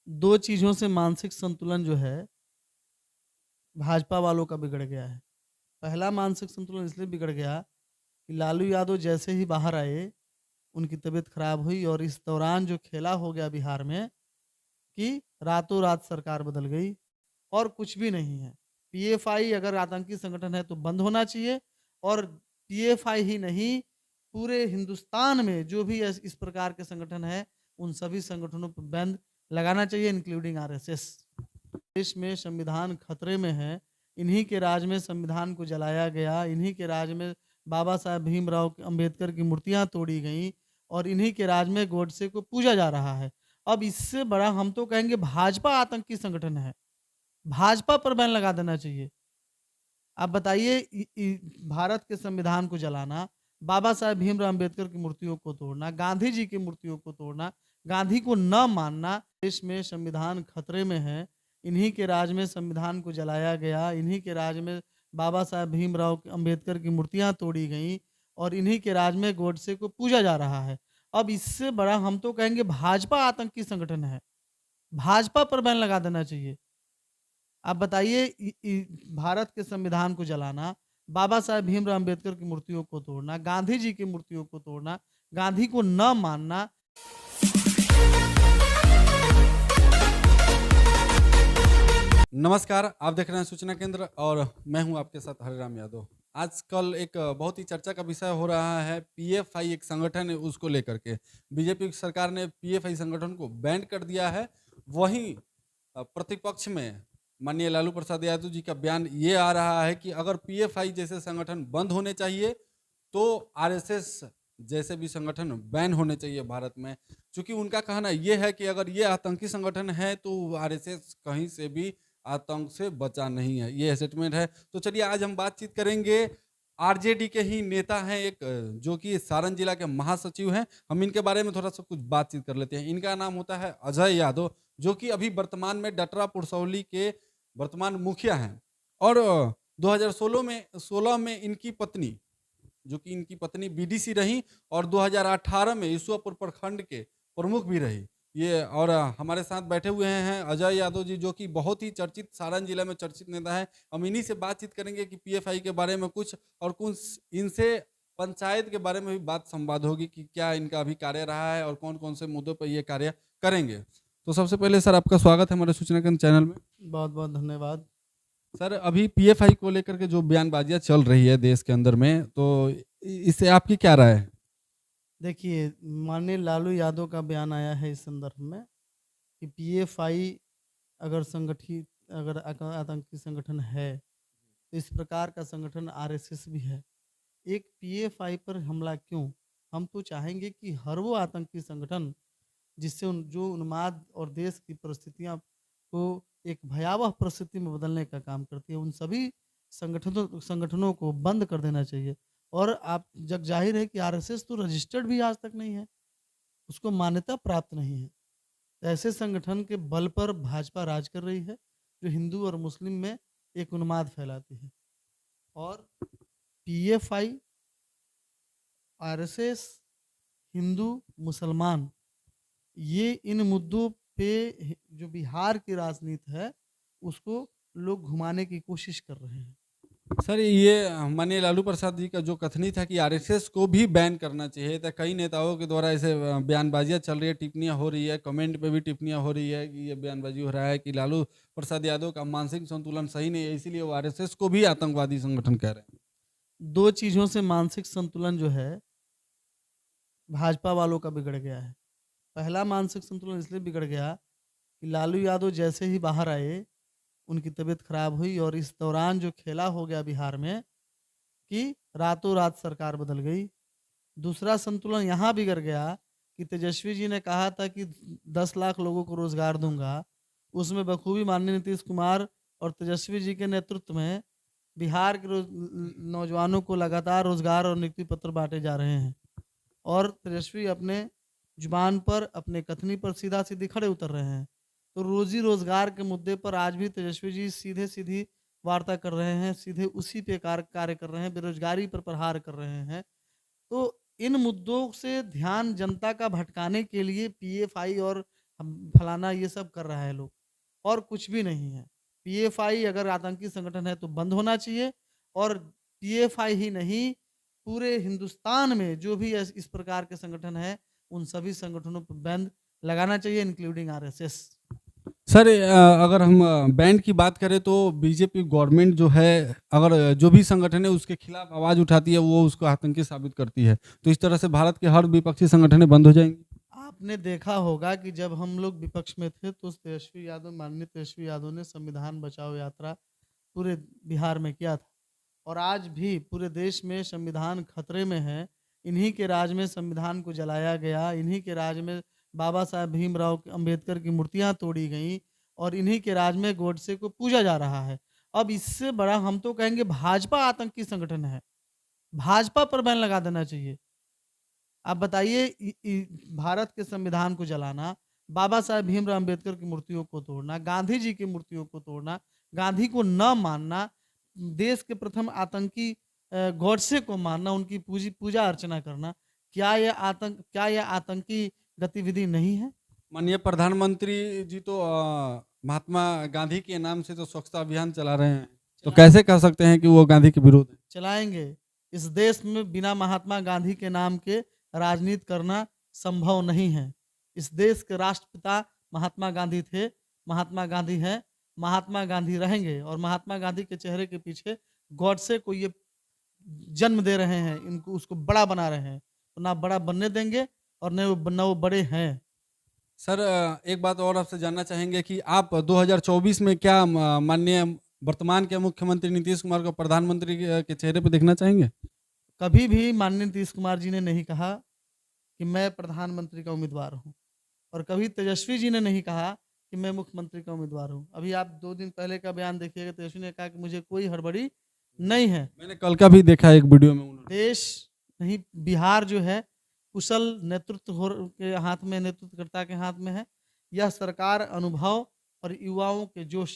दो चीज़ों से मानसिक संतुलन जो है, भाजपा वालों का बिगड़ गया है। पहला मानसिक संतुलन इसलिए बिगड़ गया कि लालू यादव जैसे ही बाहर आए, उनकी तबीयत खराब हुई और इस दौरान जो खेला हो गया बिहार में कि रातों-रात सरकार बदल गई और कुछ भी नहीं है। पीएफआई अगर आतंकी संगठन है तो बंद होना चाहिए और पीएफआई ही नहीं, पूरे हिंदुस्तान में जो भी इस प्रकार के संगठन हैं, उन सभी संगठनों पे बैन लगाना चाहिए इंक्लूडिंग आरएसएस। देश में संविधान खतरे में है, इन्हीं के राज में संविधान को जलाया गया, इन्हीं के राज में बाबा साहब भीमराव अम्बेडकर की मूर्तियाँ तोड़ी गईं और इन्हीं के राज में गॉडसे को पूजा जा रहा है। अब इससे बड़ा हम तो कहेंगे भाजपा आतंकी संगठन है, भाजपा पर बैन लगा देना चाहिए। आप बताइए भारत के संविधान को जलाना, बाबा साहेब भीमराव अम्बेडकर की मूर्तियों को तोड़ना, गांधी जी की मूर्तियों को तोड़ना, गांधी को न मानना, देश में संविधान खतरे में है, इन्हीं के राज में संविधान को जलाया गया, इन्हीं के राज में बाबा साहेब भीमराव अम्बेडकर की मूर्तियाँ तोड़ी गईं और इन्हीं के राज में गॉडसे को पूजा जा रहा है। अब इससे बड़ा हम तो कहेंगे भाजपा आतंकी संगठन है, भाजपा पर बैन लगा देना चाहिए। आप बताइए भारत के संविधान को जलाना, बाबा साहेब भीमराव अम्बेडकर की मूर्तियों को तोड़ना, गांधी जी की मूर्तियों को तोड़ना, गांधी को न मानना। नमस्कार, आप देख रहे हैं सूचना केंद्र और मैं हूं आपके साथ हरिराम यादव। आजकल एक बहुत ही चर्चा का विषय हो रहा है पीएफआई एक संगठन है उसको लेकर के। बीजेपी की सरकार ने पीएफआई संगठन को बैन कर दिया है। वहीं प्रतिपक्ष में माननीय लालू प्रसाद यादव जी का बयान ये आ रहा है कि अगर पीएफआई जैसे संगठन बंद होने चाहिए तो आरएसएस जैसे भी संगठन बैन होने चाहिए भारत में। चूंकि उनका कहना ये है कि अगर ये आतंकी संगठन है तो आरएसएस कहीं से भी आतंक से बचा नहीं है, ये स्टेटमेंट है। तो चलिए आज हम बातचीत करेंगे। आरजेडी के ही नेता हैं एक जो कि सारण जिला के महासचिव हैं। हम इनके बारे में थोड़ा सा कुछ बातचीत कर लेते हैं। इनका नाम होता है अजय यादव, जो कि अभी वर्तमान में डटरा पुरसौली के वर्तमान मुखिया हैं। और 2016 में इनकी पत्नी, जो कि इनकी पत्नी बीडीसी रही और 2018 में ईश्वरपुर प्रखंड के प्रमुख भी रही। ये और हमारे साथ बैठे हुए हैं अजय यादव जी, जो कि बहुत ही चर्चित सारण जिले में चर्चित नेता है। हम इन्हीं से बातचीत करेंगे कि पीएफआई के बारे में कुछ और कुछ इनसे पंचायत के बारे में भी बात संवाद होगी कि क्या इनका अभी कार्य रहा है और कौन कौन से मुद्दों पर ये कार्य करेंगे। तो सबसे पहले सर आपका स्वागत है हमारे सूचना केंद्र चैनल में। बहुत बहुत धन्यवाद। सर अभी पीएफआई को लेकर के जो बयानबाजियां चल रही है देश के अंदर में, तो इससे आपकी क्या राय है? देखिए, माननीय लालू यादव का बयान आया है इस संदर्भ में कि पीएफआई अगर संगठित अगर आतंकी संगठन है, तो इस प्रकार का संगठन आरएसएस भी है। एक पीएफआई पर हमला क्यों? हम तो चाहेंगे कि हर वो आतंकी संगठन जिससे जो उन्माद और देश की परिस्थितियां को एक भयावह परिस्थिति में बदलने का काम करती है, उन सभी संगठनों को बंद कर देना चाहिए। और आप जग जाहिर है कि आरएसएस तो रजिस्टर्ड भी आज तक नहीं है, उसको मान्यता प्राप्त नहीं है। तो ऐसे संगठन के बल पर भाजपा राज कर रही है, जो हिंदू और मुस्लिम में एक उन्माद फैलाती है। और पीएफआई, आरएसएस, हिंदू, मुसलमान, ये इन मुद्दों पे जो बिहार की राजनीति है, उसको लोग घुमाने की कोशिश कर रहे हैं। सर ये माननीय लालू प्रसाद जी का जो कथनी था कि आरएसएस को भी बैन करना चाहिए था, कई नेताओं के द्वारा ऐसे बयानबाजियां चल रही है, टिप्पणियां हो रही है, कमेंट पे भी टिप्पणियां हो रही है कि ये बयानबाजी हो रहा है कि लालू प्रसाद यादव का मानसिक संतुलन सही नहीं है, इसीलिए वो आरएसएस को भी आतंकवादी संगठन कह रहे हैं। दो चीज़ों से मानसिक संतुलन जो है, भाजपा वालों का बिगड़ गया है। पहला मानसिक संतुलन इसलिए बिगड़ गया कि लालू यादव जैसे ही बाहर आए, उनकी तबीयत खराब हुई और इस दौरान जो खेला हो गया बिहार में कि रातों-रात सरकार बदल गई। दूसरा संतुलन यहाँ बिगड़ गया कि तेजस्वी जी ने कहा था कि 10 लाख लोगों को रोज़गार दूँगा। उसमें बखूबी माननीय नीतीश कुमार और तेजस्वी जी के नेतृत्व में बिहार के नौजवानों को लगातार रोज़गार और नियुक्ति पत्र बाँटे जा रहे हैं। और तेजस्वी अपने जुबान पर, अपने कथनी पर सीधा-सीधी खड़े उतर रहे हैं। तो रोज़ी-रोज़गार के मुद्दे पर आज भी तेजस्वी जी सीधे-सीधी वार्ता कर रहे हैं, सीधे उसी पे कार्य कर रहे हैं, बेरोज़गारी पर प्रहार कर रहे हैं। तो इन मुद्दों से ध्यान जनता का भटकाने के लिए पीएफआई और हम फलाना ये सब कर रहा है लोग, और कुछ भी नहीं है। पीएफआई अगर आतंकी संगठन है तो बंद होना चाहिए, और पीएफआई ही नहीं, पूरे हिंदुस्तान में जो भी इस प्रकार के संगठन है, उन सभी संगठनों पर बैन लगाना चाहिए, इंक्लूडिंग आरएसएस। सर अगर हम बैन की बात करें तो बीजेपी गवर्नमेंट जो है, अगर जो भी संगठन है उसके खिलाफ आवाज़ उठाती है, वो उसको आतंकी साबित करती है। तो इस तरह से भारत के हर विपक्षी संगठनें बंद हो जाएँगी? आपने देखा होगा कि जब हम लोग विपक्ष में थे तो माननीय तेजस्वी यादव ने संविधान बचाओ यात्रा पूरे बिहार में किया था, और आज भी पूरे देश में संविधान खतरे में है। इन्हीं के राज में संविधान को जलाया गया, इन्हीं के राज में बाबा साहब भीमराव अंबेडकर की मूर्तियां तोड़ी गईं, और इन्हीं के राज में गोडसे को पूजा जा रहा है। अब इससे बड़ा हम तो कहेंगे भाजपा आतंकी संगठन है, भाजपा पर बैन लगा देना चाहिए। आप बताइए, भारत के संविधान को जलाना, बाबा साहेब भीमराव अंबेडकर की मूर्तियों को तोड़ना, गांधी जी की मूर्तियों को तोड़ना, गांधी को न मानना, देश के प्रथम आतंकी गॉडसे को मानना, उनकी पूजा अर्चना करना, क्या यह आतंकी गतिविधि नहीं है? माननीय प्रधानमंत्री जी तो महात्मा गांधी के नाम से तो स्वच्छता अभियान चला रहे हैं, तो कैसे कह सकते हैं कि वो गांधी के विरोध है? चलाएंगे। इस देश में बिना महात्मा गांधी के नाम के राजनीति करना संभव नहीं है। इस देश के राष्ट्रपिता महात्मा गांधी थे, महात्मा गांधी हैं, महात्मा गांधी रहेंगे, और महात्मा गांधी के चेहरे के पीछे गॉडसे को ये जन्म दे रहे हैं, इनको उसको बड़ा बना रहे हैं। तो ना बड़ा बनने देंगे, और न वो बड़े हैं। सर एक बात और आपसे जानना चाहेंगे कि आप 2024 में क्या माननीय वर्तमान के मुख्यमंत्री नीतीश कुमार को प्रधानमंत्री के चेहरे पे देखना चाहेंगे? कभी भी माननीय नीतीश कुमार जी ने नहीं कहा कि मैं प्रधानमंत्री का उम्मीदवार हूँ, और कभी तेजस्वी जी ने नहीं कहा कि मैं मुख्यमंत्री का उम्मीदवार हूँ। अभी आप 2 दिन पहले का बयान देखिएगा, तेजस्वी ने कहा कि मुझे कोई हड़बड़ी नहीं है। मैंने कल का भी देखा एक वीडियो में उन्होंने। देश नहीं, बिहार जो है कुशल नेतृत्व के हाथ में, नेतृत्वकर्ता के हाथ में है। यह सरकार अनुभव और युवाओं के जोश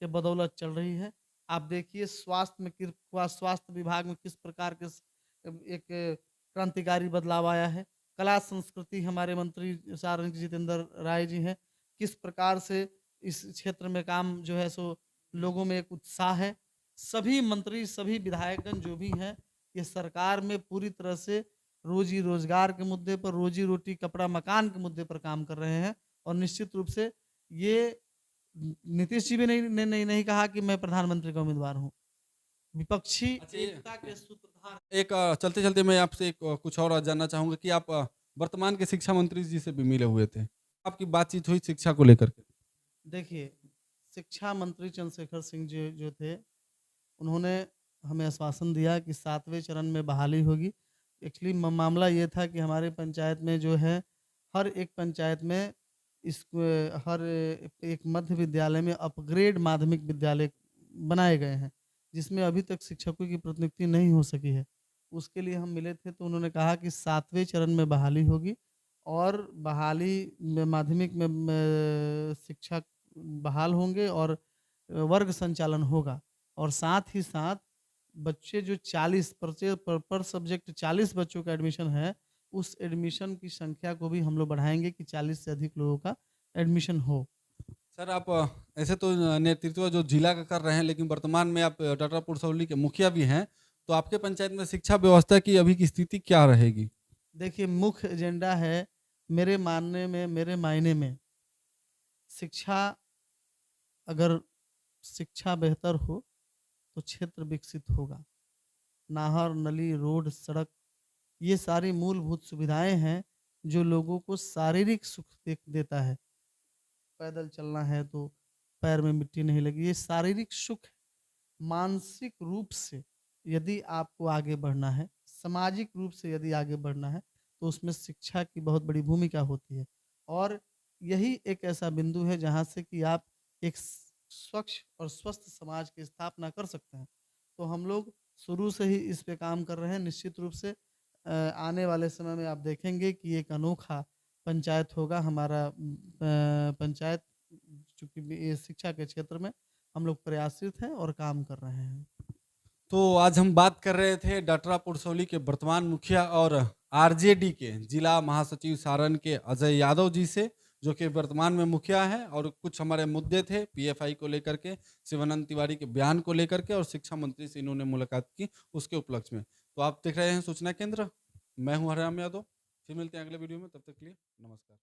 के बदौलत चल रही है। आप देखिए स्वास्थ्य विभाग में किस प्रकार के एक क्रांतिकारी बदलाव आया है। कला संस्कृति, हमारे मंत्री सारंग जितेंद्र राय जी हैं, किस प्रकार से इस क्षेत्र में काम जो है सो लोगों में एक उत्साह है। सभी मंत्री, सभी विधायकगण जो भी हैं, ये सरकार में पूरी तरह से रोजी रोजगार के मुद्दे पर, रोजी रोटी, कपड़ा, मकान के मुद्दे पर काम कर रहे हैं। और निश्चित रूप से ये नीतीश जी भी नहीं कहा कि मैं प्रधानमंत्री का उम्मीदवार हूँ। विपक्षी एकता के सूत्रधार। एक चलते चलते मैं आपसे एक कुछ और जानना चाहूंगा कि आप वर्तमान के शिक्षा मंत्री जी से भी मिले हुए थे, आपकी बातचीत हुई शिक्षा को लेकर के? देखिए, शिक्षा मंत्री चंद्रशेखर सिंह जी जो थे, उन्होंने हमें आश्वासन दिया कि 7वें चरण में बहाली होगी। एक्चुअली मामला ये था कि हमारे पंचायत में जो है, हर एक पंचायत में हर एक मध्य विद्यालय में अपग्रेड माध्यमिक विद्यालय बनाए गए हैं, जिसमें अभी तक शिक्षकों की प्रतिनियुक्ति नहीं हो सकी है। उसके लिए हम मिले थे, तो उन्होंने कहा कि 7वें चरण में बहाली होगी, और बहाली में माध्यमिक में शिक्षक बहाल होंगे, और वर्ग संचालन होगा। और साथ ही साथ बच्चे जो 40 पर सब्जेक्ट 40 बच्चों का एडमिशन है, उस एडमिशन की संख्या को भी हम लोग बढ़ाएंगे कि 40 से अधिक लोगों का एडमिशन हो। सर आप ऐसे तो नेतृत्व जो जिला का कर रहे हैं, लेकिन वर्तमान में आप डाटा पुरसौली के मुखिया भी हैं, तो आपके पंचायत में शिक्षा व्यवस्था की अभी की स्थिति क्या रहेगी? देखिए, मुख्य एजेंडा है मेरे मानने में, मेरे मायने में, शिक्षा अगर शिक्षा बेहतर हो तो क्षेत्र विकसित होगा। नहर, नली, रोड, सड़क, ये सारी मूलभूत सुविधाएं हैं जो लोगों को शारीरिक सुख देता है। पैदल चलना है तो पैर में मिट्टी नहीं लगी, ये शारीरिक सुख है। मानसिक रूप से यदि आपको आगे बढ़ना है, सामाजिक रूप से यदि आगे बढ़ना है, तो उसमें शिक्षा की बहुत बड़ी भूमिका होती है। और यही एक ऐसा बिंदु है जहाँ से कि आप एक स्वच्छ और स्वस्थ समाज की स्थापना कर सकते हैं। तो हम लोग शुरू से ही इस पे काम कर रहे हैं। निश्चित रूप से आने वाले समय में आप देखेंगे कि एक अनोखा पंचायत होगा हमारा पंचायत, चूँकि ये शिक्षा के क्षेत्र में हम लोग प्रयासरत हैं और काम कर रहे हैं। तो आज हम बात कर रहे थे डाटरा पुरसौली के वर्तमान मुखिया और आरजेडी के जिला महासचिव सारण के अजय यादव जी से, जो कि वर्तमान में मुखिया है, और कुछ हमारे मुद्दे थे पीएफआई को लेकर के, शिवानंद तिवारी के बयान को लेकर के, और शिक्षा मंत्री से इन्होंने मुलाकात की उसके उपलक्ष्य में। तो आप देख रहे हैं सूचना केंद्र, मैं हूं हरिराम यादव। फिर मिलते हैं अगले वीडियो में, तब तक के लिए नमस्कार।